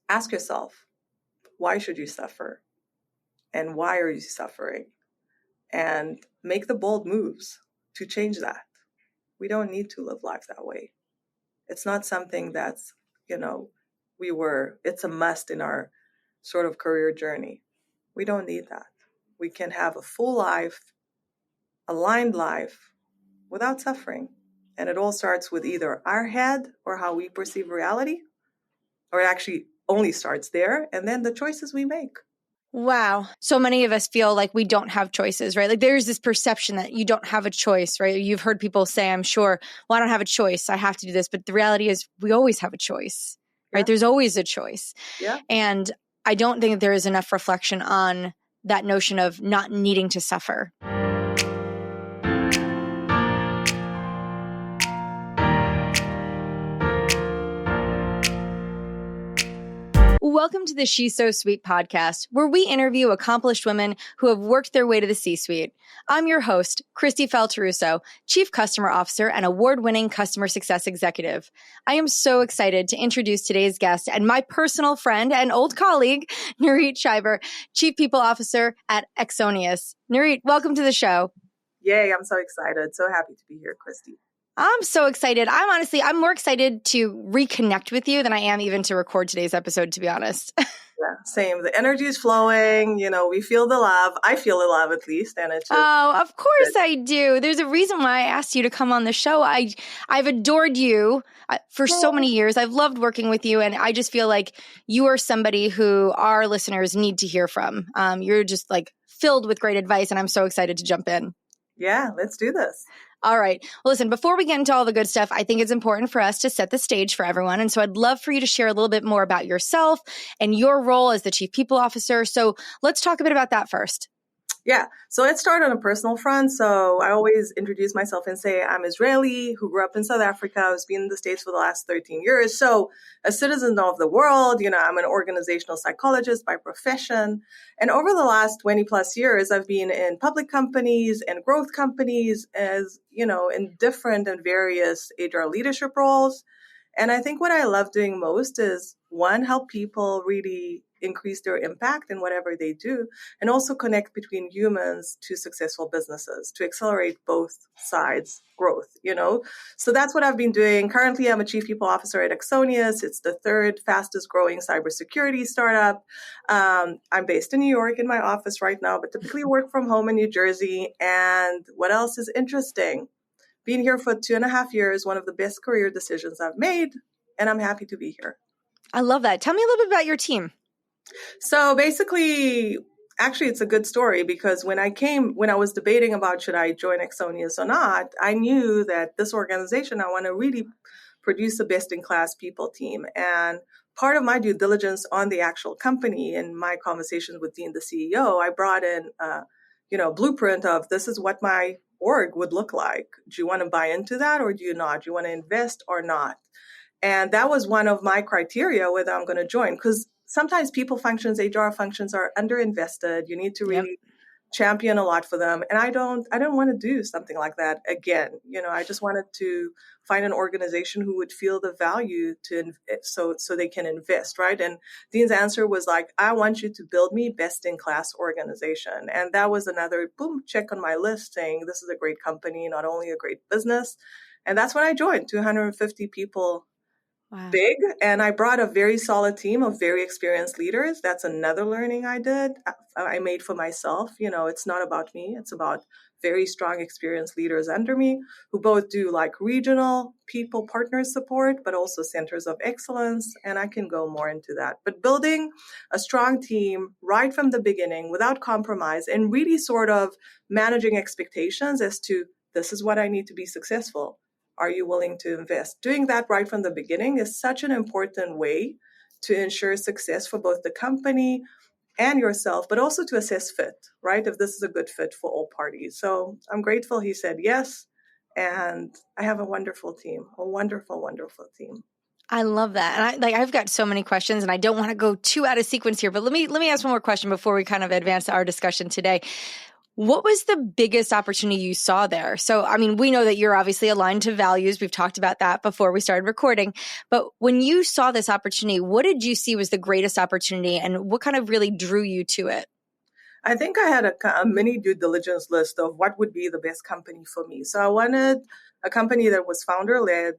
ask yourself, why should you suffer? And why are you suffering? And make the bold moves to change that. We don't need to live life that way. It's not something that's, it's a must in our sort of career journey. We don't need that. We can have a full life, aligned life without suffering. And it all starts with either our head or how we perceive reality, or it actually only starts there, and then the choices we make. Wow. So many of us feel like we don't have choices, right? Like there's this perception that you don't have a choice, right? You've heard people say, I'm sure, well, I don't have a choice. I have to do this. But the reality is we always have a choice, right? Yeah. There's always a choice. Yeah. And I don't think there is enough reflection on that notion of not needing to suffer. Welcome to the She's So Sweet podcast, where we interview accomplished women who have worked their way to the C-suite. I'm your host, Christy Falteruso, Chief Customer Officer and award-winning customer success executive. I am so excited to introduce today's guest and my personal friend and old colleague, Nurit Shiber, Chief People Officer at Axonius. Nurit, welcome to the show. Yay, I'm so excited. So happy to be here, Christy. I'm so excited. I'm more excited to reconnect with you than I am even to record today's episode, to be honest. Yeah, same. The energy is flowing. We feel the love. I feel the love at least. And it's just of course I do. There's a reason why I asked you to come on the show. I've adored you for so many years. I've loved working with you. And I just feel like you are somebody who our listeners need to hear from. You're just like filled with great advice. And I'm so excited to jump in. Yeah, let's do this. All right. Well, listen, before we get into all the good stuff, I think it's important for us to set the stage for everyone. And so I'd love for you to share a little bit more about yourself and your role as the Chief People Officer. So let's talk a bit about that first. Yeah. So let's start on a personal front. So I always introduce myself and say I'm Israeli who grew up in South Africa. I've been in the States for the last 13 years. So a citizen of the world, I'm an organizational psychologist by profession. And over the last 20 plus years, I've been in public companies and growth companies as, in different and various HR leadership roles. And I think what I love doing most is, one, help people really increase their impact in whatever they do, and also connect between humans to successful businesses to accelerate both sides growth, So that's what I've been doing. Currently, I'm a Chief People Officer at Axonius. It's the third fastest growing cybersecurity startup. I'm based in New York in my office right now, but typically work from home in New Jersey. And what else is interesting? Being here for 2.5 years, one of the best career decisions I've made, and I'm happy to be here. I love that. Tell me a little bit about your team. So basically, actually, it's a good story because when I was debating about should I join Axonius or not, I knew that this organization, I want to really produce a best-in-class people team. And part of my due diligence on the actual company and my conversations with Dean, the CEO, I brought in blueprint of this is what my org would look like. Do you want to buy into that or do you not? Do you want to invest or not? And that was one of my criteria whether I'm going to join, because sometimes people functions, HR functions are underinvested. You need to really champion a lot for them. And I don't want to do something like that again. I just wanted to find an organization who would feel the value so they can invest, right? And Dean's answer was like, I want you to build me best-in-class organization. And that was another boom check on my list saying this is a great company, not only a great business. And that's when I joined, 250 people. Wow. Big. And I brought a very solid team of very experienced leaders. That's another learning I made for myself. It's not about me. It's about very strong, experienced leaders under me who both do like regional people partner support, but also centers of excellence. And I can go more into that. But building a strong team right from the beginning without compromise and really sort of managing expectations as to this is what I need to be successful. Are you willing to invest? Doing that right from the beginning is such an important way to ensure success for both the company and yourself, but also to assess fit, right? If this is a good fit for all parties. So I'm grateful he said yes. And I have a wonderful team, a wonderful, wonderful team. I love that. And I've got so many questions and I don't want to go too out of sequence here, but let me ask one more question before we kind of advance our discussion today. What was the biggest opportunity you saw there? So, I mean, we know that you're obviously aligned to values. We've talked about that before we started recording. But when you saw this opportunity, what did you see was the greatest opportunity and what kind of really drew you to it? I think I had a mini due diligence list of what would be the best company for me. So I wanted a company that was founder led.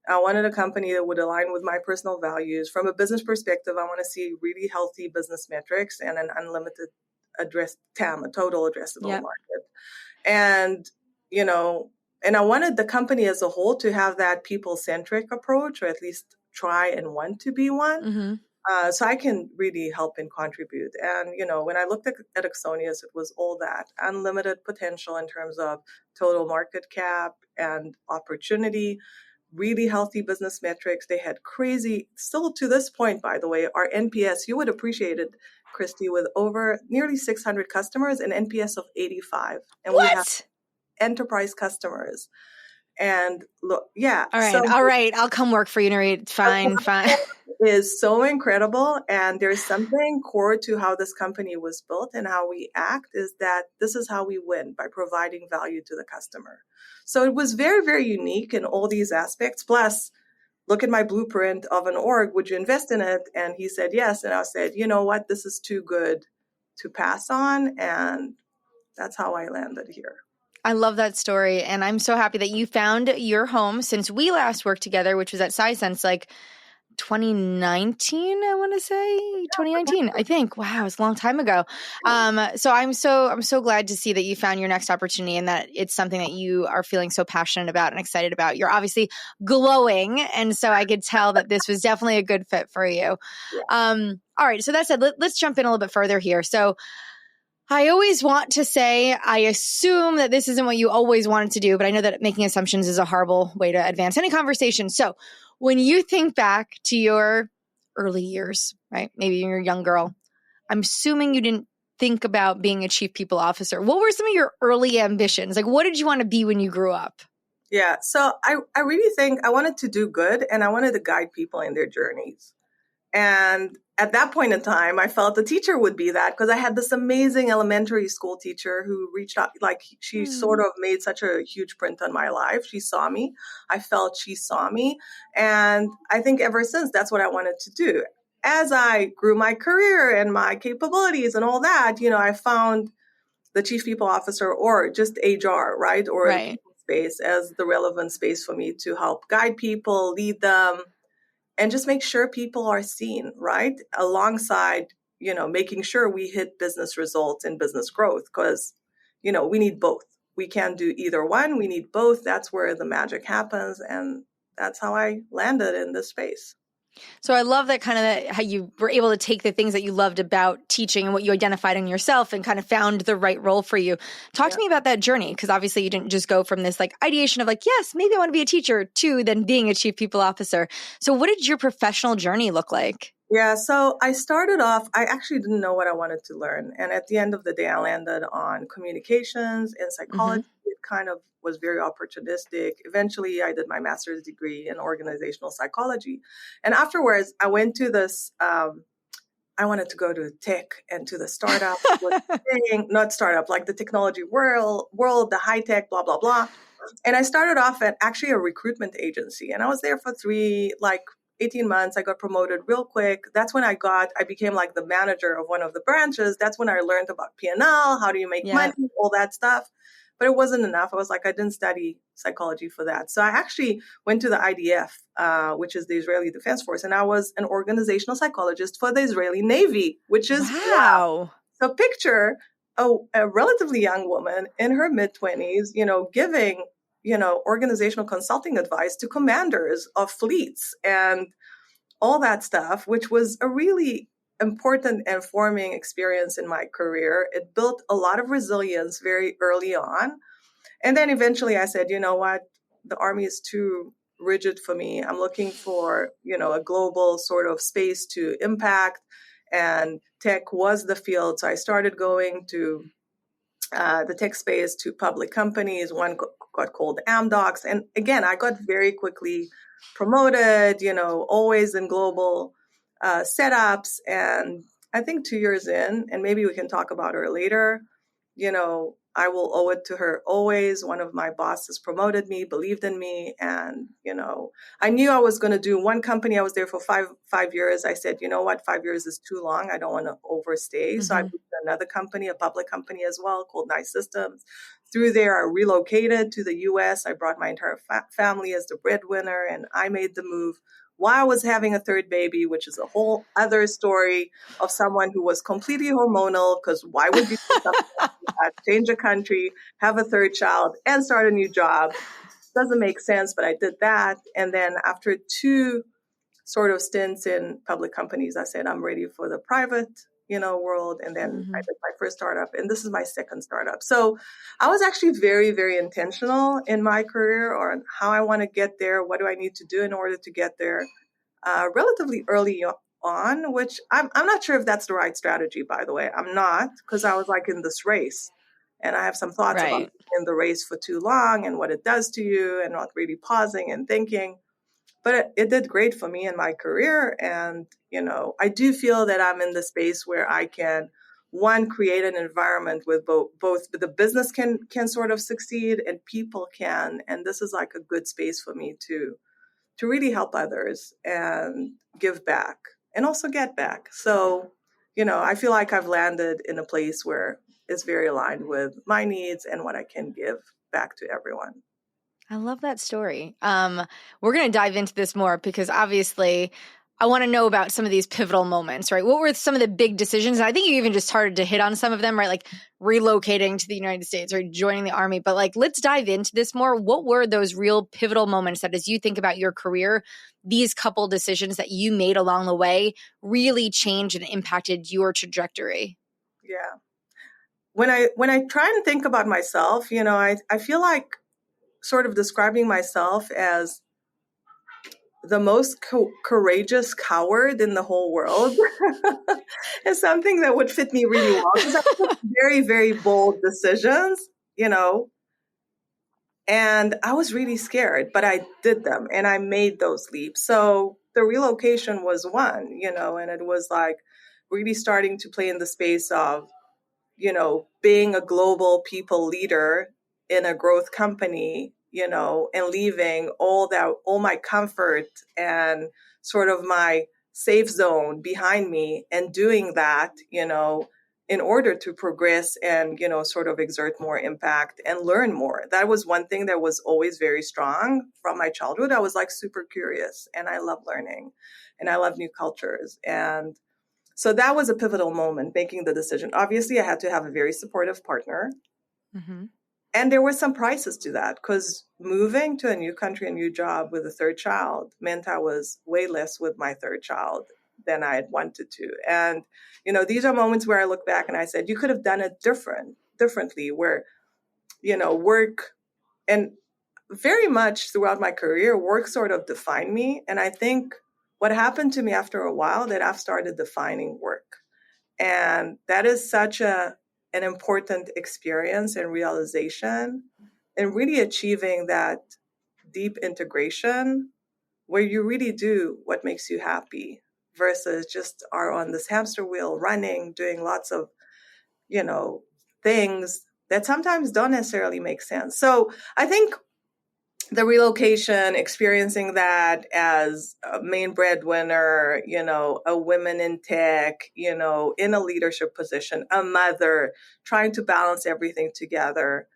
I wanted a company that would align with my personal values. From a business perspective, I want to see really healthy business metrics and an unlimited address TAM, a total addressable market. And, you know, and I wanted the company as a whole to have that people-centric approach, or at least try and want to be one. Mm-hmm. So I can really help and contribute. And, you know, when I looked at Axonius, it was all that unlimited potential in terms of total market cap and opportunity, really healthy business metrics. They had crazy, still to this point, by the way, our NPS, you would appreciate it, Christy, with over nearly 600 customers and NPS of 85. And we have enterprise customers. And look, yeah. All right. I'll come work for you, Nurit. Fine. Is so incredible. And there's something core to how this company was built and how we act is that this is how we win, by providing value to the customer. So it was very, very unique in all these aspects. Plus, look at my blueprint of an org. Would you invest in it? And he said yes. And I said, you know what? This is too good to pass on. And that's how I landed here. I love that story. And I'm so happy that you found your home since we last worked together, which was at SciSense, like 2019, I want to say 2019, I think. Wow, it's a long time ago. So I'm so glad to see that you found your next opportunity and that it's something that you are feeling so passionate about and excited about. You're obviously glowing, and so I could tell that this was definitely a good fit for you. All right, so that said, let's jump in a little bit further here. So I always want to say, I assume that this isn't what you always wanted to do, but I know that making assumptions is a horrible way to advance any conversation. So when you think back to your early years, right? Maybe you're a young girl. I'm assuming you didn't think about being a chief people officer. What were some of your early ambitions? Like, what did you want to be when you grew up? Yeah, so I really think I wanted to do good and I wanted to guide people in their journeys. And at that point in time, I felt the teacher would be that because I had this amazing elementary school teacher who reached out, like she sort of made such a huge print on my life. She saw me. I felt she saw me. And I think ever since, that's what I wanted to do. As I grew my career and my capabilities and all that, you know, I found the chief people officer or just HR, right? Or right. space as the relevant space for me to help guide people, lead them, and just make sure people are seen, right? Alongside, you know, making sure we hit business results and business growth because, you know, we need both. We can't do either one. We need both. That's where the magic happens. And that's how I landed in this space. So I love that kind of how you were able to take the things that you loved about teaching and what you identified in yourself and kind of found the right role for you. Talk to me about that journey, because obviously you didn't just go from this like ideation of like, yes, maybe I want to be a teacher to then being a chief people officer. So what did your professional journey look like? Yeah, so I started off, I actually didn't know what I wanted to learn. And at the end of the day, I landed on communications and psychology. It kind of was very opportunistic. Eventually, I did my master's degree in organizational psychology. And afterwards, I went to this, I wanted to go to tech and to the startup, not startup, like the technology world, the high tech, blah, blah, blah. And I started off at actually a recruitment agency. And I was there for 18 months. I got promoted real quick. That's when I became like the manager of one of the branches. That's when I learned about P&L, how do you make money, all that stuff. But it wasn't enough. I was like, I didn't study psychology for that. So I actually went to the IDF, which is the Israeli Defense Force, and I was an organizational psychologist for the Israeli Navy, which is wow. So picture a relatively young woman in her mid-20s, you know, giving organizational consulting advice to commanders of fleets and all that stuff, which was a really important and forming experience in my career. It built a lot of resilience very early on. And then eventually I said, you know what, the Army is too rigid for me. I'm looking for, a global sort of space to impact. And tech was the field. So I started going to the tech space to public companies. One got called Amdocs. And again, I got very quickly promoted, always in global setups. And I think 2 years in, and maybe we can talk about her later, I will owe it to her always. One of my bosses promoted me, believed in me. And, I knew I was going to do one company. I was there for five years. I said, you know what, 5 years is too long. I don't want to overstay. So I moved to another company, a public company as well, called Nice Systems. Through there, I relocated to the US. I brought my entire family as the breadwinner, and I made the move while I was having a third baby, which is a whole other story of someone who was completely hormonal, because why would you do something like that? Change a country, have a third child, and start a new job? Doesn't make sense, but I did that. And then after two sort of stints in public companies, I said, I'm ready for the private, world. And then I did my first startup, and this is my second startup. So I was actually very, very intentional in my career on how I want to get there. What do I need to do in order to get there? Relatively early on, which I'm not sure if that's the right strategy, by the way. I'm not, because I was like in this race, and I have some thoughts about in the race for too long and what it does to you, and not really pausing and thinking. But it did great for me in my career. And, I do feel that I'm in the space where I can, one, create an environment with both the business can sort of succeed and people can. And this is like a good space for me to really help others and give back and also get back. So, I feel like I've landed in a place where it's very aligned with my needs and what I can give back to everyone. I love that story. We're going to dive into this more because obviously I want to know about some of these pivotal moments, right? What were some of the big decisions? And I think you even just started to hit on some of them, right? Like relocating to the United States or joining the Army. But like, let's dive into this more. What were those real pivotal moments that as you think about your career, these couple decisions that you made along the way really changed and impacted your trajectory? Yeah. When I try and think about myself, I feel like sort of describing myself as the most courageous coward in the whole world is something that would fit me really well, because I took very, very bold decisions, and I was really scared, but I did them and I made those leaps. So the relocation was one, and it was like really starting to play in the space of, being a global people leader in a growth company, and leaving all my comfort and sort of my safe zone behind me, and doing that, in order to progress and, sort of exert more impact and learn more. That was one thing that was always very strong from my childhood. I was like super curious, and I love learning, and I love new cultures. And so that was a pivotal moment, making the decision. Obviously, I had to have a very supportive partner. And there were some prices to that, because moving to a new country, a new job with a third child meant I was way less with my third child than I had wanted to. And, these are moments where I look back and I said, you could have done it differently, where, work, and very much throughout my career, work sort of defined me. And I think what happened to me after a while, that I've started defining work. And that is such an important experience and realization, and really achieving that deep integration where you really do what makes you happy, versus just are on this hamster wheel running, doing lots of, things that sometimes don't necessarily make sense. So I think the relocation, experiencing that as a main breadwinner, a woman in tech, in a leadership position, a mother, trying to balance everything together.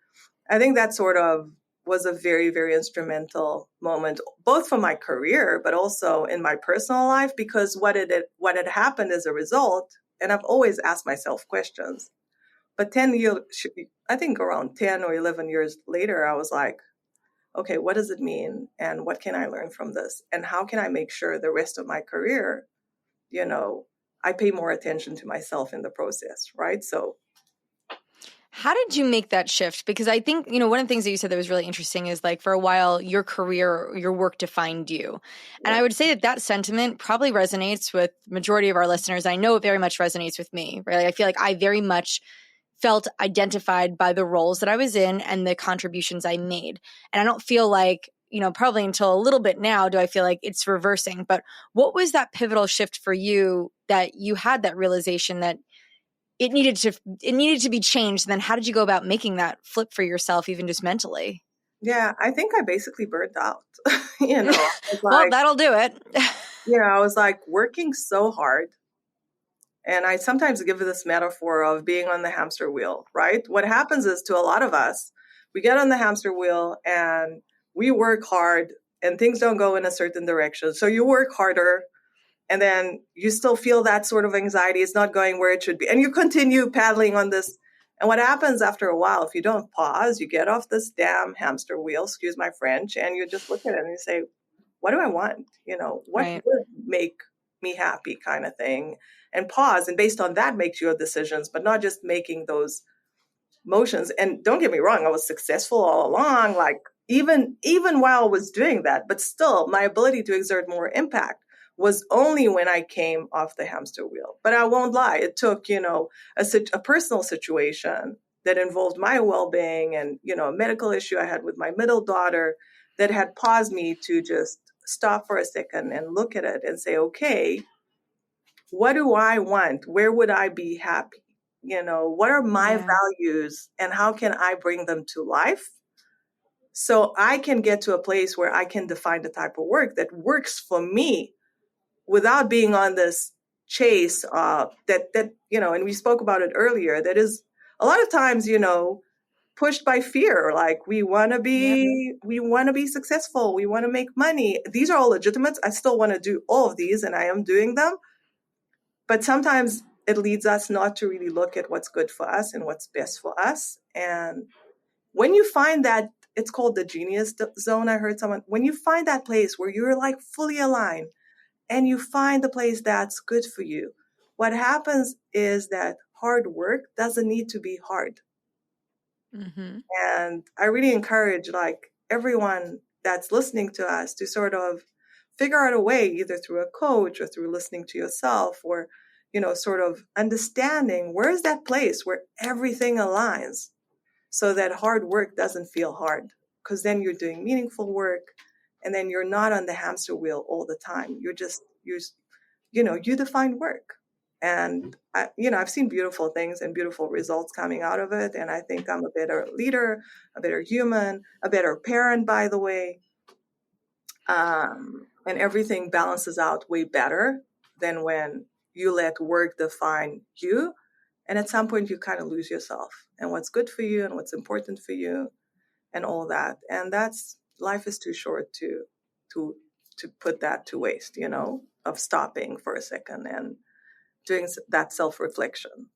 I think that sort of was a very, very instrumental moment, both for my career, but also in my personal life, because what had happened as a result, and I've always asked myself questions, but 10 years, I think around 10 or 11 years later, I was like, okay, what does it mean? And what can I learn from this? And how can I make sure the rest of my career, I pay more attention to myself in the process, right? So how did you make that shift? Because I think, one of the things that you said that was really interesting is like for a while, your career, your work defined you. And I would say that sentiment probably resonates with majority of our listeners. I know it very much resonates with me, right? I feel like I very much felt identified by the roles that I was in and the contributions I made. And I don't feel like, probably until a little bit now, do I feel like it's reversing. But what was that pivotal shift for you that you had that realization that it needed to be changed. Then how did you go about making that flip for yourself, even just mentally? Yeah, I think I basically burned out. You know, I was Well, like, that'll do it. I was like working so hard. And I sometimes give this metaphor of being on the hamster wheel, right? What happens is to a lot of us, we get on the hamster wheel and we work hard and things don't go in a certain direction. So you work harder and then you still feel that sort of anxiety. It's not going where it should be. And you continue paddling on this. And what happens after a while, if you don't pause, you get off this damn hamster wheel, excuse my French, and you just look at it and you say, what do I want? What Right. would make me happy kind of thing? And pause. And based on that, make your decisions, but not just making those motions. And don't get me wrong, I was successful all along, like even while I was doing that, but still my ability to exert more impact was only when I came off the hamster wheel. But I won't lie, it took, a personal situation that involved my well-being and, a medical issue I had with my middle daughter that had paused me to just stop for a second and look at it and say, okay, what do I want? Where would I be happy? What are my values and how can I bring them to life? So I can get to a place where I can define the type of work that works for me without being on this chase that and we spoke about it earlier, that is a lot of times, pushed by fear. Like we want to be successful. We want to make money. These are all legitimate. I still want to do all of these and I am doing them. But sometimes it leads us not to really look at what's good for us and what's best for us. And when you find that, it's called the genius zone. I heard someone, when you find that place where you're like fully aligned and you find the place that's good for you, what happens is that hard work doesn't need to be hard. Mm-hmm. And I really encourage like everyone that's listening to us to sort of figure out a way, either through a coach or through listening to yourself or, sort of understanding where is that place where everything aligns so that hard work doesn't feel hard, because then you're doing meaningful work and then you're not on the hamster wheel all the time. You define work. And I've seen beautiful things and beautiful results coming out of it. And I think I'm a better leader, a better human, a better parent, by the way. And everything balances out way better than when you let work define you. And at some point you kind of lose yourself and what's good for you and what's important for you and all that. And life is too short to put that to waste, of stopping for a second and doing that self-reflection.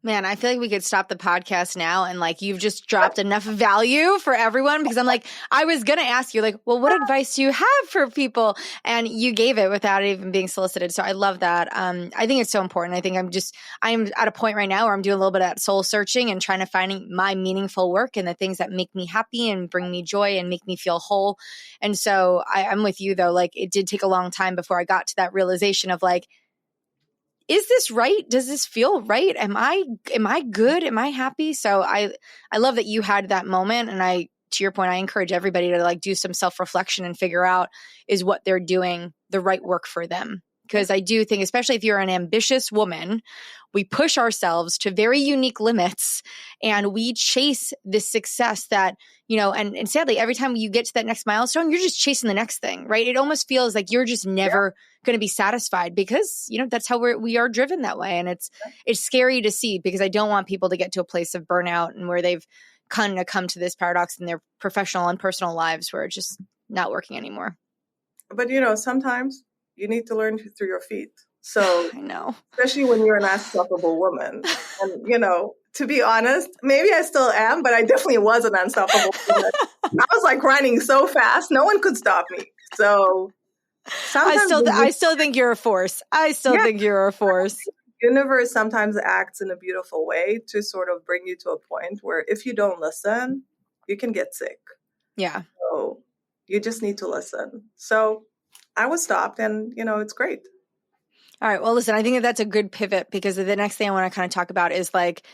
Man, I feel like we could stop the podcast now and like you've just dropped enough value for everyone, because I'm like, I was going to ask you like, well, what advice do you have for people? And you gave it without even being solicited. So I love that. I think it's so important. I think I'm at a point right now where I'm doing a little bit of that soul searching and trying to find my meaningful work and the things that make me happy and bring me joy and make me feel whole. And so I'm with you though. Like it did take a long time before I got to that realization of like, is this right? Does this feel right? Am I good? Am I happy? So I love that you had that moment. And to your point, I encourage everybody to like do some self-reflection and figure out is what they're doing the right work for them. Because I do think, especially if you're an ambitious woman, we push ourselves to very unique limits and we chase this success that, and sadly, every time you get to that next milestone, you're just chasing the next thing, right? It almost feels like you're just never going to be satisfied because, that's how we are driven that way. And it's scary to see, because I don't want people to get to a place of burnout and where they've kind of come to this paradox in their professional and personal lives where it's just not working anymore. But, sometimes you need to learn through your feet. So I know, especially when you're an unstoppable woman. And, to be honest, maybe I still am, but I definitely was an unstoppable woman. I was like running so fast, no one could stop me. So I still think you're a force. Think you're a force. The universe sometimes acts in a beautiful way to sort of bring you to a point where if you don't listen, you can get sick. Yeah. So you just need to listen. So I was stopped and, it's great. All right. Well, listen, I think that's a good pivot, because the next thing I want to kind of talk about is like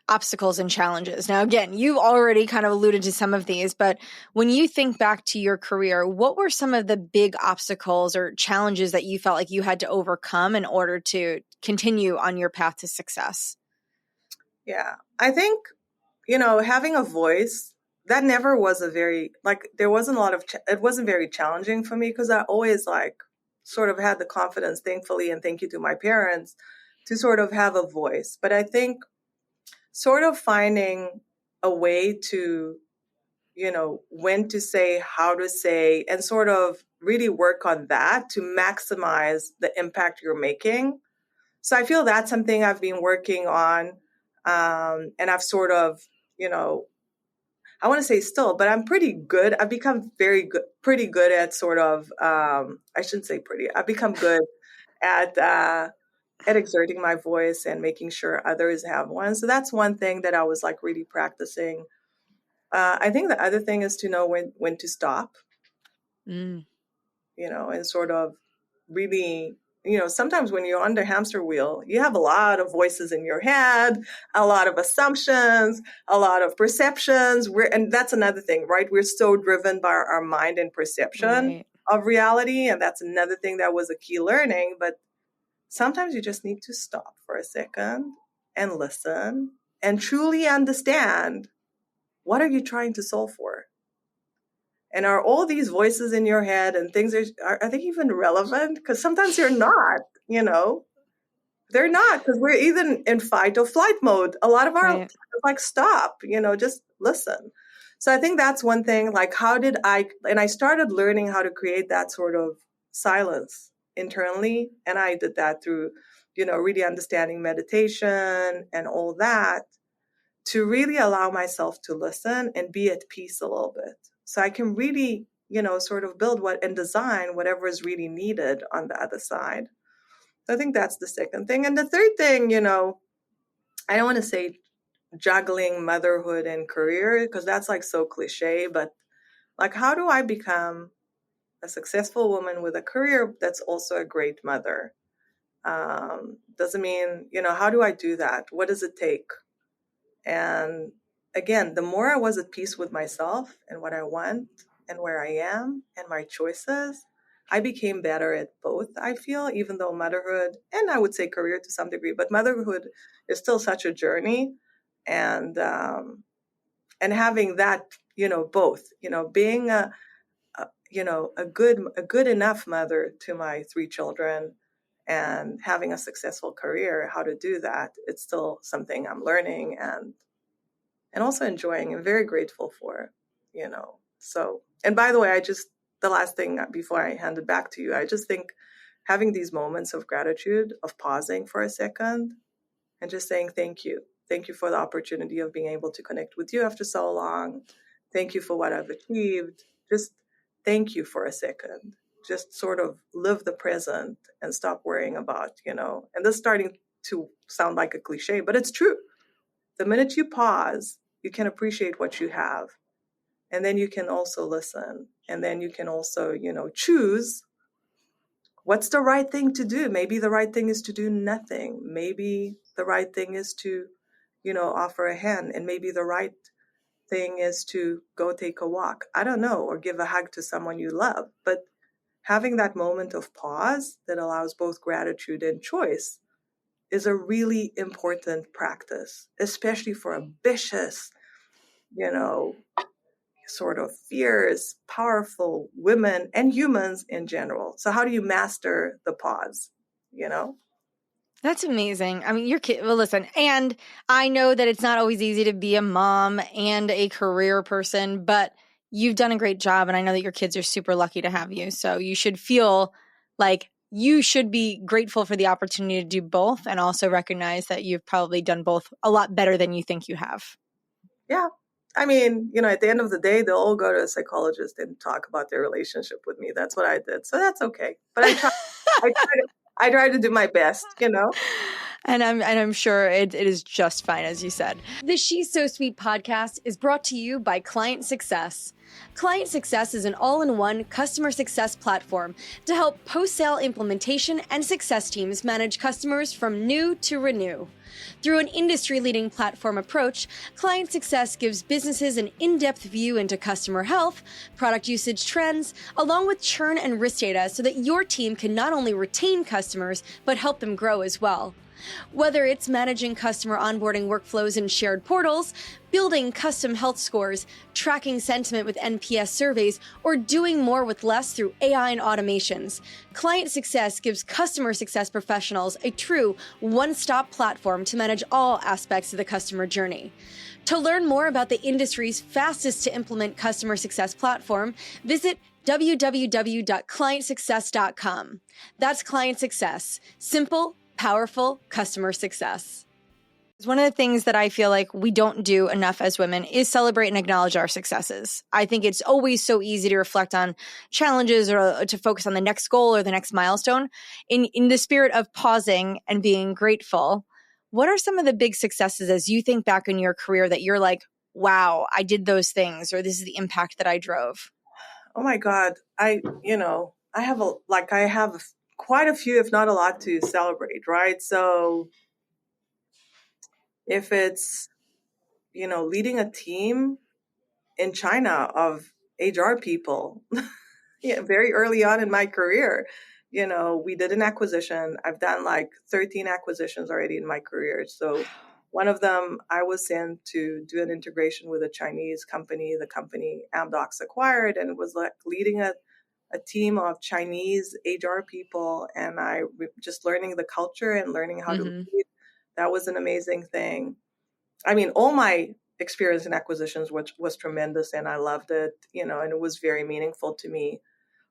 obstacles and challenges. Now, again, you've already kind of alluded to some of these, but when you think back to your career, what were some of the big obstacles or challenges that you felt like you had to overcome in order to continue on your path to success? Yeah. I think, having a voice, that never was there wasn't a lot of, it wasn't very challenging for me because I always sort of had the confidence, thankfully, and thank you to my parents, to sort of have a voice. But I think sort of finding a way to, when to say, how to say, and sort of really work on that to maximize the impact you're making. So I feel that's something I've been working on. And I've sort of, I want to say still, but I'm pretty good. I've become pretty good at sort of, I shouldn't say pretty, I've become good at exerting my voice and making sure others have one. So that's one thing that I was really practicing. I think the other thing is to know when to stop, Mm. and sort of really, sometimes when you're on the hamster wheel, you have a lot of voices in your head, a lot of assumptions, a lot of perceptions. And that's another thing, right? We're so driven by our mind and perception of reality. And that's another thing that was a key learning. But sometimes you just need to stop for a second and listen and truly understand, what are you trying to solve for? And are all these voices in your head and things, are they even relevant? Because sometimes they're not, they're not, because we're even in fight or flight mode. A lot of our stop, just listen. So I think that's one thing, and I started learning how to create that sort of silence internally. And I did that through, really understanding meditation and all that, to really allow myself to listen and be at peace a little bit. So I can really, sort of build and design whatever is really needed on the other side. So I think that's the second thing. And the third thing, I don't want to say juggling motherhood and career, because that's so cliche, but how do I become a successful woman with a career that's also a great mother? Doesn't mean, how do I do that? What does it take? And again, the more I was at peace with myself and what I want and where I am and my choices, I became better at both, I feel, even though motherhood, and I would say career to some degree, but motherhood is still such a journey. And having that, both, being a good enough mother to my 3 children and having a successful career, how to do that, it's still something I'm learning and also enjoying and very grateful for, So, and by the way, the last thing before I hand it back to you, I just think having these moments of gratitude, of pausing for a second and just saying, thank you. Thank you for the opportunity of being able to connect with you after so long. Thank you for what I've achieved. Just thank you for a second. Just sort of live the present and stop worrying about, and this is starting to sound like a cliche, but it's true. The minute you pause, you can appreciate what you have. And then you can also listen. And then you can also, choose what's the right thing to do. Maybe the right thing is to do nothing. Maybe the right thing is to, offer a hand. And maybe the right thing is to go take a walk. I don't know, or give a hug to someone you love. But having that moment of pause that allows both gratitude and choice is a really important practice, especially for ambitious, sort of fierce, powerful women and humans in general. So how do you master the pause, That's amazing. I mean, your kid, well, listen, and I know that it's not always easy to be a mom and a career person, but you've done a great job. And I know that your kids are super lucky to have you. So you should feel like you should be grateful for the opportunity to do both and also recognize that you've probably done both a lot better than you think you have. Yeah. I mean, at the end of the day, they'll all go to a psychologist and talk about their relationship with me. That's what I did. So that's okay. But I try to do my best, And I'm sure it is just fine, as you said. The She's So Sweet podcast is brought to you by Client Success. Client Success is an all-in-one customer success platform to help post-sale implementation and success teams manage customers from new to renew. Through an industry-leading platform approach, Client Success gives businesses an in-depth view into customer health, product usage trends, along with churn and risk data so that your team can not only retain customers, but help them grow as well. Whether it's managing customer onboarding workflows in shared portals, building custom health scores, tracking sentiment with NPS surveys, or doing more with less through AI and automations, Client Success gives customer success professionals a true one-stop platform to manage all aspects of the customer journey. To learn more about the industry's fastest to implement customer success platform, visit www.clientsuccess.com. That's Client Success. Simple, powerful customer success. One of the things that I feel like we don't do enough as women is celebrate and acknowledge our successes. I think it's always so easy to reflect on challenges or to focus on the next goal or the next milestone. In the spirit of pausing and being grateful, what are some of the big successes as you think back in your career that you're like, wow, I did those things, or this is the impact that I drove? Oh my God. I have quite a few, if not a lot to celebrate, right? So if it's, leading a team in China of HR people, yeah, very early on in my career, we did an acquisition. I've done like 13 acquisitions already in my career. So one of them, I was sent to do an integration with a Chinese company. The company Amdocs acquired, and was like leading a team of Chinese HR people, and just learning the culture and learning how to lead. That was an amazing thing. I mean, all my experience in acquisitions was tremendous, and I loved it, and it was very meaningful to me.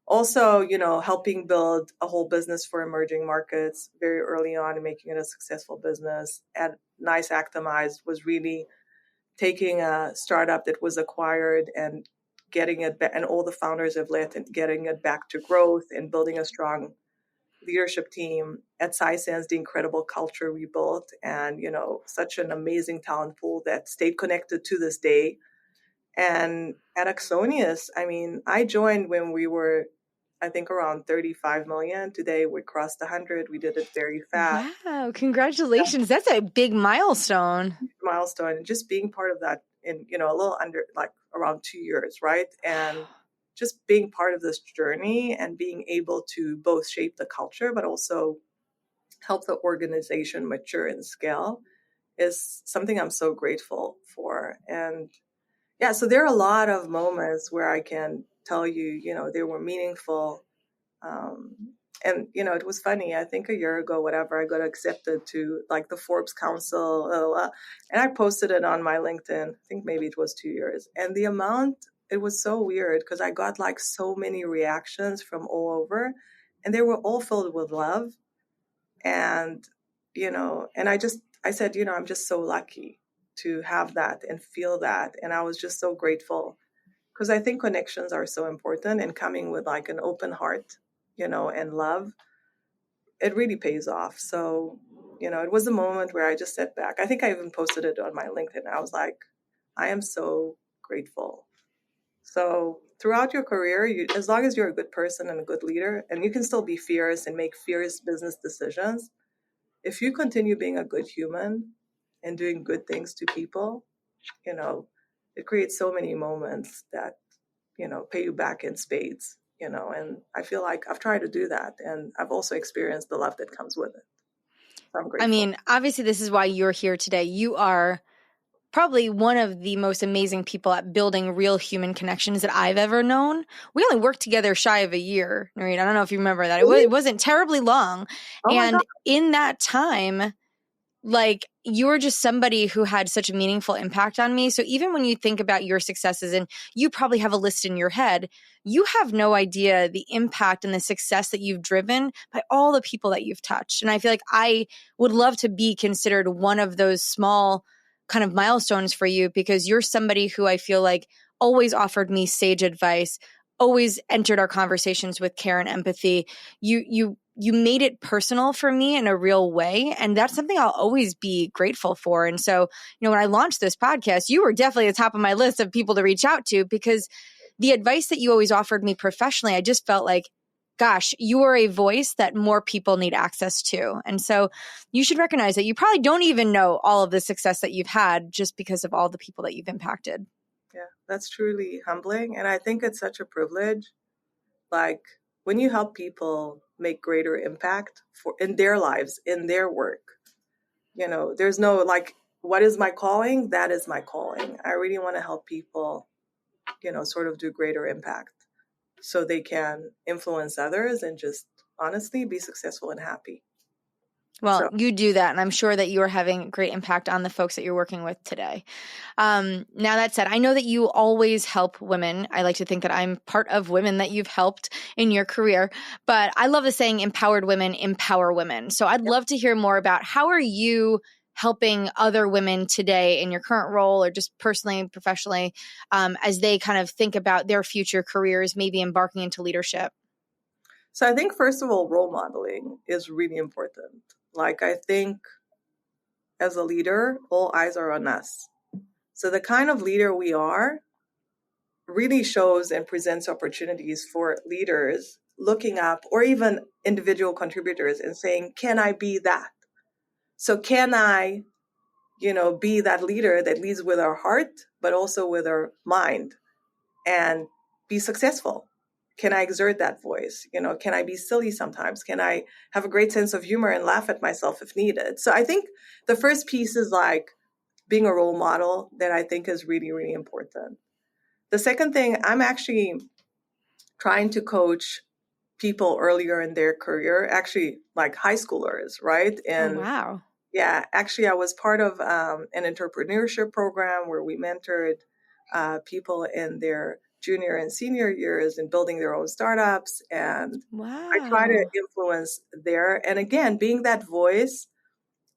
Also, helping build a whole business for emerging markets very early on and making it a successful business. At Nice Actimize was really taking a startup that was acquired and getting it back, and all the founders have led, and getting it back to growth and building a strong leadership team. At Sisense, the incredible culture we built, and such an amazing talent pool that stayed connected to this day. And at Axonius, I mean, I joined when we were, I think, around 35 million. Today we crossed 100. We did it very fast. Wow, congratulations. That's a big milestone. Milestone, and just being part of that in, a little under, like, around 2 years, right? And just being part of this journey and being able to both shape the culture, but also help the organization mature and scale is something I'm so grateful for. And yeah, so there are a lot of moments where I can tell you, they were meaningful. And, it was funny. I think a year ago, whatever, I got accepted to like the Forbes Council, and I posted it on my LinkedIn. I think maybe it was 2 years. And the amount, it was so weird because I got like so many reactions from all over, and they were all filled with love. And, and I said, I'm just so lucky to have that and feel that. And I was just so grateful because I think connections are so important, and coming with like an open heart, and love, it really pays off. So, it was a moment where I just sat back. I think I even posted it on my LinkedIn. I was like, I am so grateful. So throughout your career, as long as you're a good person and a good leader, and you can still be fierce and make fierce business decisions, if you continue being a good human and doing good things to people, it creates so many moments that, pay you back in spades, and I feel like I've tried to do that. And I've also experienced the love that comes with it. So I'm grateful. I mean, obviously, this is why you're here today. You are probably one of the most amazing people at building real human connections that I've ever known. We only worked together shy of a year, Nurit. I don't know if you remember that. Really? It wasn't terribly long. Oh my And God. in that time, like, you were just somebody who had such a meaningful impact on me. So even when you think about your successes, and you probably have a list in your head, you have no idea the impact and the success that you've driven by all the people that you've touched. And I feel like I would love to be considered one of those small kind of milestones for you, because you're somebody who I feel like always offered me sage advice, always entered our conversations with care and empathy. You made it personal for me in a real way. And that's something I'll always be grateful for. And so, when I launched this podcast, you were definitely at the top of my list of people to reach out to, because the advice that you always offered me professionally, I just felt like, gosh, you are a voice that more people need access to. And so you should recognize that you probably don't even know all of the success that you've had just because of all the people that you've impacted. Yeah, that's truly humbling. And I think it's such a privilege. Like, when you help people make greater impact in their lives, in their work, There's no like, what is my calling? That is my calling. I really want to help people, sort of do greater impact so they can influence others and just honestly be successful and happy. Well, So you do that, and I'm sure that you are having great impact on the folks that you're working with today. Now that said, I know that you always help women. I like to think that I'm part of women that you've helped in your career, but I love the saying empowered women empower women. So I'd love to hear more about how are you helping other women today in your current role or just personally, professionally, as they kind of think about their future careers, maybe embarking into leadership? I think, first of all, role modeling is really important. Like, I think as a leader, all eyes are on us. So the kind of leader we are really shows and presents opportunities for leaders looking up, or even individual contributors, and saying, can I be that? So can I, be that leader that leads with our heart, but also with our mind, and be successful? Can I exert that voice? Can I be silly sometimes? Can I have a great sense of humor and laugh at myself if needed? So I think the first piece is like being a role model, that I think is really, really important. The second thing, I'm actually trying to coach people earlier in their career, actually like high schoolers, right? Oh, And wow. yeah, actually I was part of an entrepreneurship program where we mentored people in their junior and senior years in building their own startups. And I try to Wow. influence there. And again, being that voice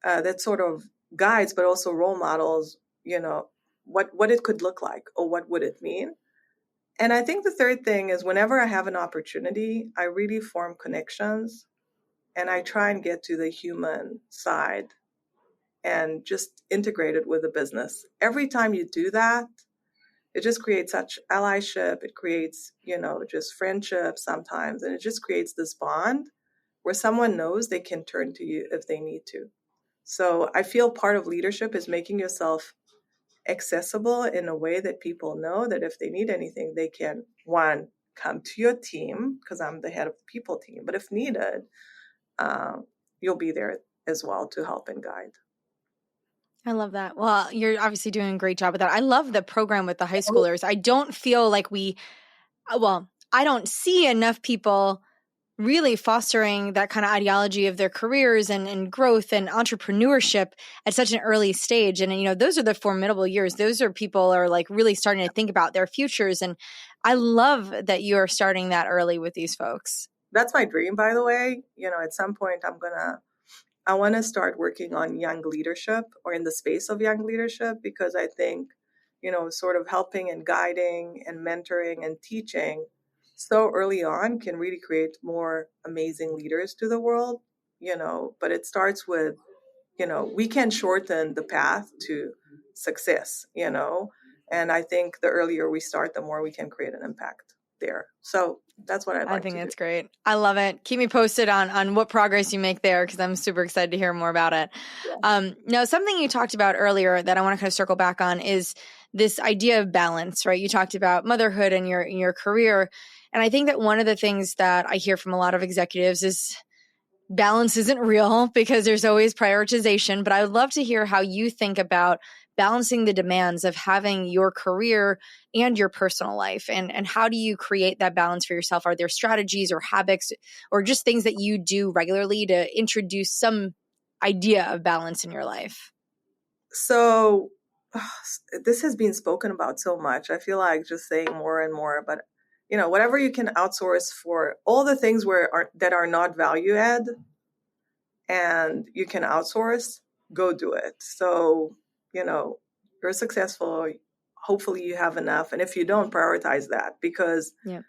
that sort of guides, but also role models, what it could look like or what would it mean. And I think the third thing is, whenever I have an opportunity, I really form connections and I try and get to the human side and just integrate it with the business. Every time you do that, it just creates such allyship. It creates, just friendship sometimes. And it just creates this bond where someone knows they can turn to you if they need to. So I feel part of leadership is making yourself accessible in a way that people know that if they need anything, they can, one, come to your team, because I'm the head of the people team, but if needed, you'll be there as well to help and guide. I love that. Well, you're obviously doing a great job with that. I love the program with the high schoolers. I don't feel like I don't see enough people really fostering that kind of ideology of their careers and growth and entrepreneurship at such an early stage. And, those are the formidable years. Those are people are like really starting to think about their futures. And I love that you're starting that early with these folks. That's my dream, by the way. At some point, I want to start working on young leadership, or in the space of young leadership, because I think, sort of helping and guiding and mentoring and teaching so early on can really create more amazing leaders to the world, but it starts with, we can shorten the path to success, and I think the earlier we start, the more we can create an impact there. So that's what I'd I like think to do. that's great. I love it. Keep me posted on what progress you make there, because I'm super excited to hear more about it. Yeah. Now, something you talked about earlier that I want to kind of circle back on is this idea of balance, right? You talked about motherhood and your career. And I think that one of the things that I hear from a lot of executives is balance isn't real because there's always prioritization. But I would love to hear how you think about balancing the demands of having your career and your personal life, and how do you create that balance for yourself? Are there strategies or habits or just things that you do regularly to introduce some idea of balance in your life? So this has been spoken about so much. I feel like just saying more and more, but whatever you can outsource for all the things that are not value add and you can outsource, go do it. So, you're successful. Hopefully you have enough. And if you don't, prioritize that, because Yeah.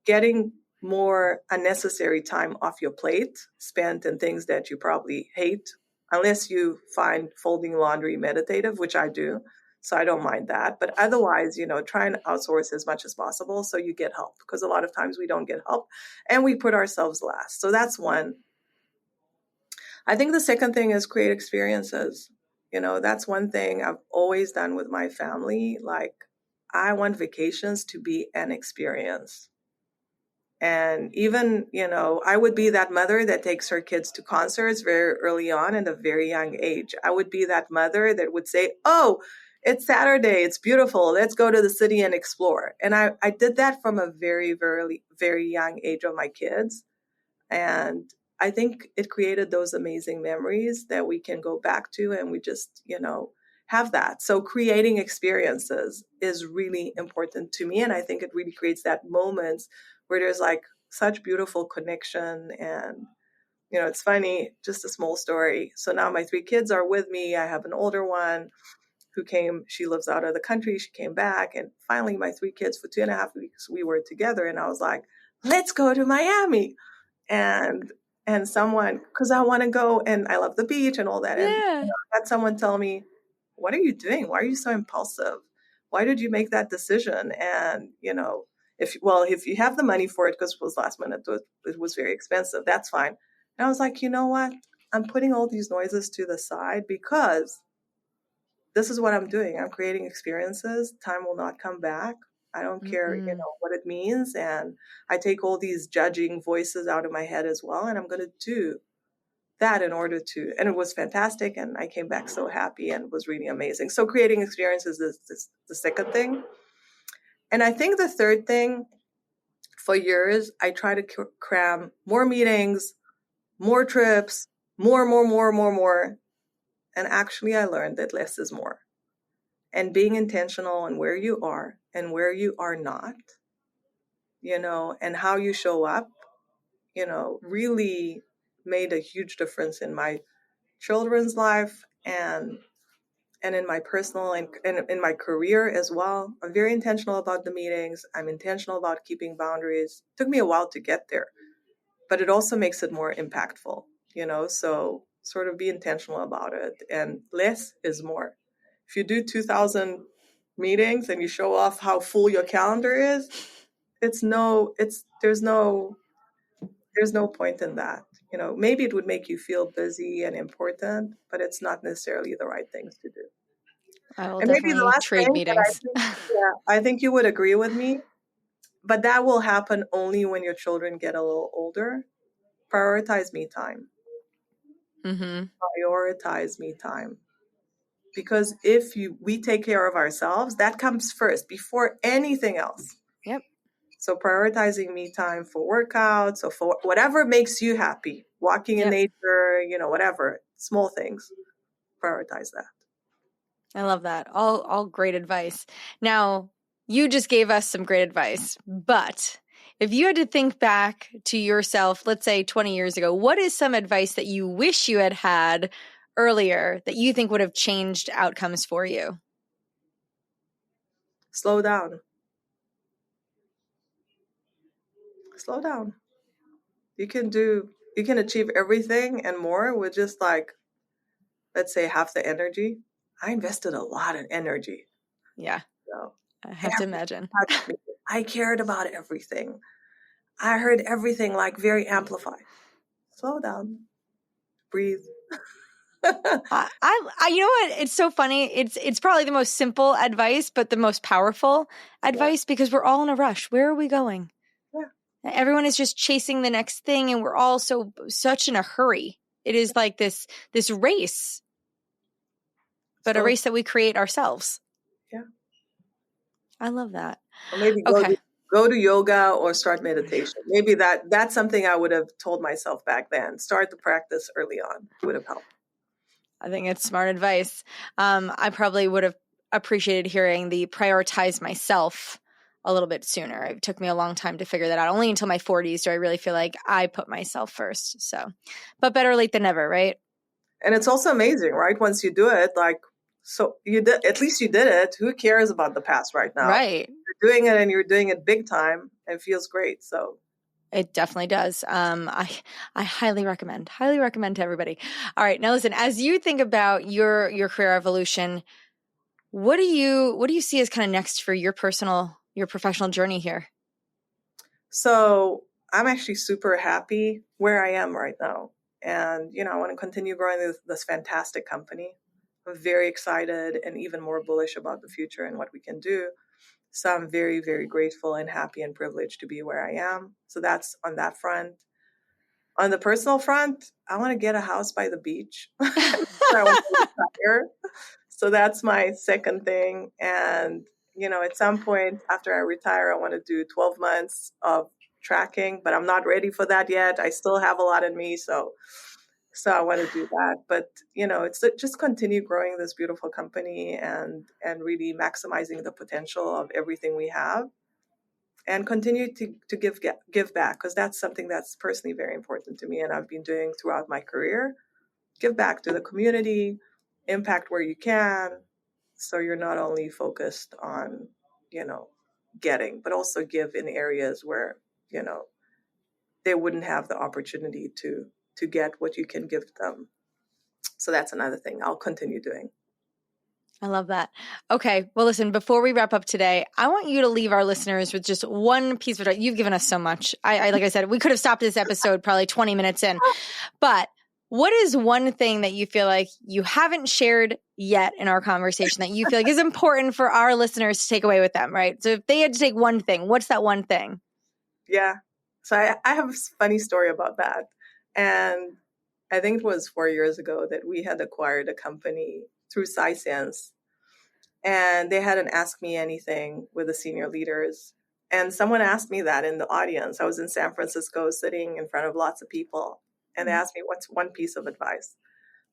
getting more unnecessary time off your plate spent in things that you probably hate, unless you find folding laundry meditative, which I do. So I don't mind that. But otherwise, try and outsource as much as possible so you get help, because a lot of times we don't get help and we put ourselves last. So that's one. I think the second thing is create experiences. That's one thing I've always done with my family. Like, I want vacations to be an experience. And even, I would be that mother that takes her kids to concerts very early on at a very young age. I would be that mother that would say, oh, it's Saturday, it's beautiful, let's go to the city and explore. And I did that from a very, very, very young age of my kids. And I think it created those amazing memories that we can go back to, and we just, have that. So creating experiences is really important to me. And I think it really creates that moments where there's like such beautiful connection. And, it's funny, just a small story. So now my 3 kids are with me. I have an older one who came, she lives out of the country. She came back, and finally my 3 kids for 2.5 weeks, we were together. And I was like, let's go to Miami. And someone, because I want to go and I love the beach and all that. And Yeah. I had someone tell me, what are you doing? Why are you so impulsive? Why did you make that decision? And, if you have the money for it, because it was last minute, it was very expensive, that's fine. And I was like, you know what? I'm putting all these noises to the side because this is what I'm doing. I'm creating experiences. Time will not come back. I don't care, what it means. And I take all these judging voices out of my head as well. And I'm going to do that in order to, and it was fantastic. And I came back so happy and it was really amazing. So creating experiences is the second thing. And I think the third thing, for years, I try to cram more meetings, more trips, more. And actually I learned that less is more. And being intentional on where you are and where you are not, and how you show up, really made a huge difference in my children's life and in my personal and in my career as well. I'm very intentional about the meetings. I'm intentional about keeping boundaries. It took me a while to get there, but it also makes it more impactful, so sort of be intentional about it. And less is more. If you do 2,000 meetings and you show off how full your calendar is, there's no point in that. Maybe it would make you feel busy and important, but it's not necessarily the right things to do. I will And maybe the definitely last trade thing that meetings. I think you would agree with me, but that will happen only when your children get a little older. Prioritize me time. Mm-hmm. Prioritize me time. Because if we take care of ourselves, that comes first before anything else. Yep. So prioritizing me time for workouts or for whatever makes you happy, walking in nature, whatever, small things, prioritize that. I love that. All great advice. Now, you just gave us some great advice, but if you had to think back to yourself, let's say 20 years ago, what is some advice that you wish you had had earlier that you think would have changed outcomes for you? Slow down. Slow down. You can achieve everything and more with just like, let's say, half the energy. I invested a lot in energy. Yeah. So I have to imagine. I cared about everything. I heard everything like very amplified. Slow down. Breathe. You know what? It's so funny. It's probably the most simple advice, but the most powerful advice because we're all in a rush. Where are we going? Yeah. Everyone is just chasing the next thing, and we're all such in a hurry. It is like this race, but a race that we create ourselves. Yeah. I love that. Or maybe go to yoga or start meditation. Maybe that's something I would have told myself back then. Start the practice early on. It would have helped. I think it's smart advice. I probably would have appreciated hearing the prioritize myself a little bit sooner. It took me a long time to figure that out. Only until my 40s do I really feel like I put myself first. So, but better late than never, right? And it's also amazing, right? Once you do it, so you did, at least you did it. Who cares about the past right now? Right. You're doing it and you're doing it big time and it feels great. So it definitely does. I highly recommend to everybody. All right. Now listen, as you think about your career evolution, what do you see as kind of next for your professional journey here? So I'm actually super happy where I am right now. And, I want to continue growing this fantastic company. I'm very excited and even more bullish about the future and what we can do. So I'm very, very grateful and happy and privileged to be where I am. So that's on that front. On the personal front, I want to get a house by the beach. I want to retire. So that's my second thing. And, at some point after I retire, I want to do 12 months of tracking, but I'm not ready for that yet. I still have a lot in me. So I want to do that. But, it's just continue growing this beautiful company and really maximizing the potential of everything we have, and continue to give back, because that's something that's personally very important to me and I've been doing throughout my career. Give back to the community, impact where you can, so you're not only focused on, getting, but also give in areas where, they wouldn't have the opportunity to get what you can give them. So that's another thing I'll continue doing. I love that. Okay. Well, listen, before we wrap up today, I want you to leave our listeners with just one piece of advice. You've given us so much. I like I said, we could have stopped this episode probably 20 minutes in, but what is one thing that you feel like you haven't shared yet in our conversation that you feel like is important for our listeners to take away with them, right? So if they had to take one thing, what's that one thing? Yeah. So I have a funny story about that. And I think it was 4 years ago that we had acquired a company through SciSense, and they had an Ask Me Anything with the senior leaders. And someone asked me that in the audience. I was in San Francisco sitting in front of lots of people, and they asked me, what's one piece of advice?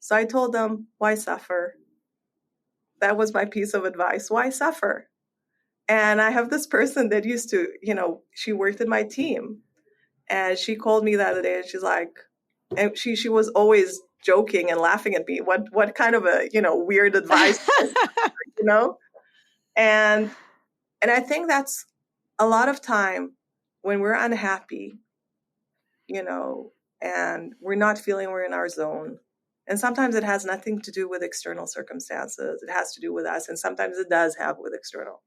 So I told them, why suffer? That was my piece of advice. Why suffer? And I have this person that used to, she worked in my team, and she called me the other day, and she's like, and she was always joking and laughing at me. What kind of a, weird advice, you know? And I think that's a lot of time when we're unhappy, and we're not feeling we're in our zone. And sometimes it has nothing to do with external circumstances. It has to do with us. And sometimes it does have with external.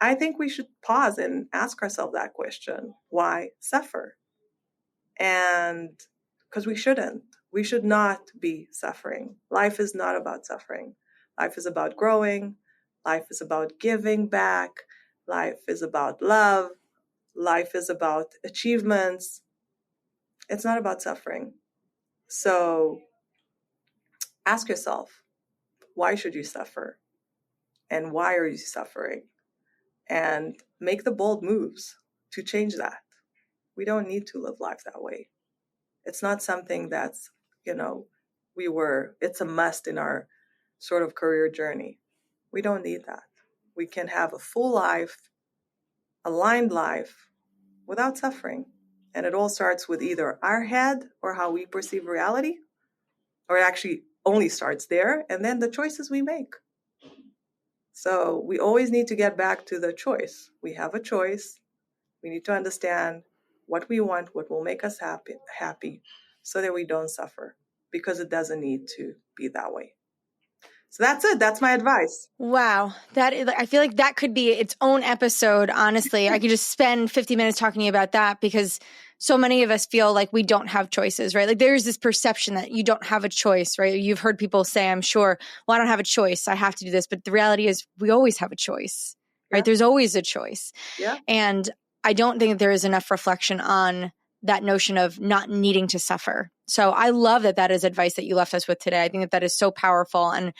I think we should pause and ask ourselves that question. Why suffer? And because we shouldn't. We should not be suffering. Life is not about suffering. Life is about growing. Life is about giving back. Life is about love. Life is about achievements. It's not about suffering. So ask yourself, why should you suffer? And why are you suffering? And make the bold moves to change that. We don't need to live life that way. It's not something that's, it's a must in our sort of career journey. We don't need that. We can have a full life, aligned life without suffering. And it all starts with either our head or how we perceive reality, or it actually only starts there, and then the choices we make. So we always need to get back to the choice. We have a choice. We need to understand what we want, what will make us happy, so that we don't suffer, because it doesn't need to be that way. So that's it. That's my advice. Wow. I feel like that could be its own episode. Honestly, I could just spend 50 minutes talking to you about that, because so many of us feel like we don't have choices, right? Like there's this perception that you don't have a choice, right? You've heard people say, I'm sure, well, I don't have a choice. I have to do this. But the reality is we always have a choice, right? Yeah. There's always a choice. Yeah. And I don't think there is enough reflection on that notion of not needing to suffer. So I love that is advice that you left us with today. I think that is so powerful. And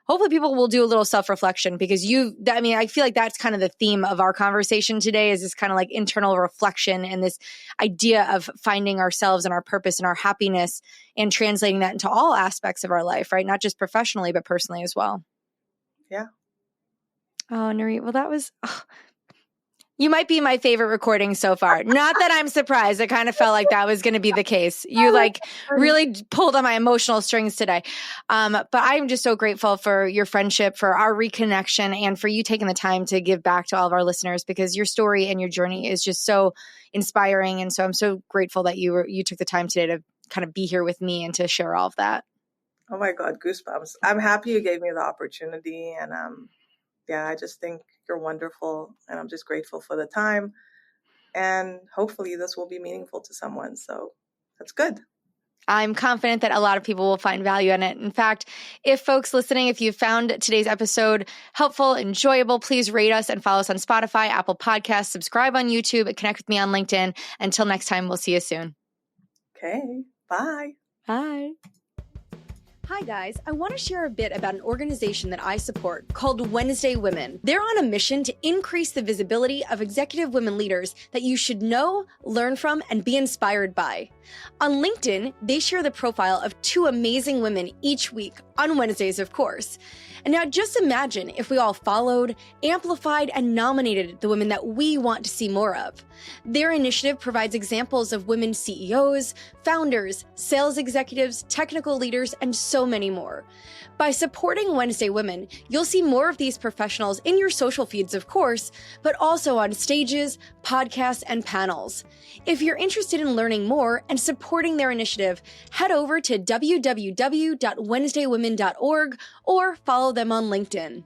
hopefully people will do a little self-reflection, because I feel like that's kind of the theme of our conversation today, is this kind of like internal reflection and this idea of finding ourselves and our purpose and our happiness and translating that into all aspects of our life, right? Not just professionally, but personally as well. Yeah. Oh, Nurit, well, that was... You might be my favorite recording so far. Not that I'm surprised. It kind of felt like that was going to be the case. You really pulled on my emotional strings today. But I'm just so grateful for your friendship, for our reconnection, and for you taking the time to give back to all of our listeners, because your story and your journey is just so inspiring. And so I'm so grateful that you took the time today to kind of be here with me and to share all of that. Oh my God, goosebumps. I'm happy you gave me the opportunity. And I just think you're wonderful. And I'm just grateful for the time. And hopefully this will be meaningful to someone. So that's good. I'm confident that a lot of people will find value in it. In fact, if folks listening, if you found today's episode helpful, enjoyable, please rate us and follow us on Spotify, Apple Podcasts, subscribe on YouTube, and connect with me on LinkedIn. Until next time, we'll see you soon. Okay, bye. Bye. Hi guys, I want to share a bit about an organization that I support called Wednesday Women. They're on a mission to increase the visibility of executive women leaders that you should know, learn from, and be inspired by. On LinkedIn, they share the profile of 2 amazing women each week, on Wednesdays of course. And now just imagine if we all followed, amplified, and nominated the women that we want to see more of. Their initiative provides examples of women CEOs, founders, sales executives, technical leaders, and so many more. By supporting Wednesday Women, you'll see more of these professionals in your social feeds, of course, but also on stages, podcasts, and panels. If you're interested in learning more and supporting their initiative, head over to www.wednesdaywomen.org or follow them on LinkedIn.